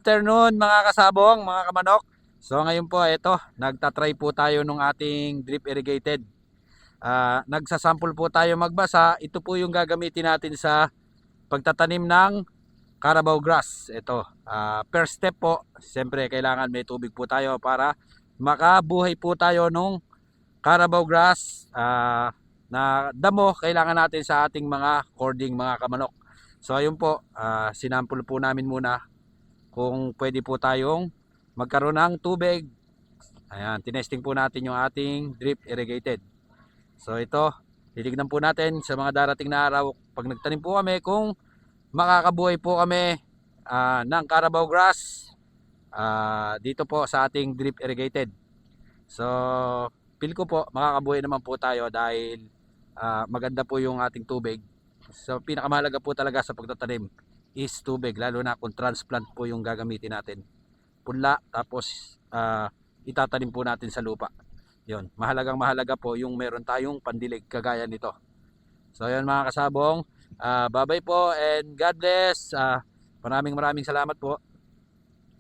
afternoon mga kasabong, mga kamanok. So ngayon po ito, nagtatry po tayo ng ating drip irrigated. Nagsasample po tayo magbasa. Ito po yung gagamitin natin sa pagtatanim ng Carabao grass. Ito, first step po, siyempre kailangan may tubig po tayo para makabuhay po tayo nung Carabao grass na damo kailangan natin sa ating mga cording mga kamanok. So ayun po, sinample po namin muna kung pwede po tayong magkaroon ng tubig. Ayan, tinesting po natin yung ating drip irrigated. So ito, titignan po natin sa mga darating na araw pag nagtanim po kami kung makakabuhay po kami ng Carabao grass dito po sa ating drip irrigated. So feel ko po makakabuhay naman po tayo dahil maganda po yung ating tubig. So pinakamahalaga po talaga sa pagtatanim is tubig, lalo na kung transplant po yung gagamitin natin. Punla, tapos itatanim po natin sa lupa. Yun, mahalaga po yung meron tayong pandilig kagaya nito. So yun mga kasabong, bye bye po and God bless. Maraming salamat po.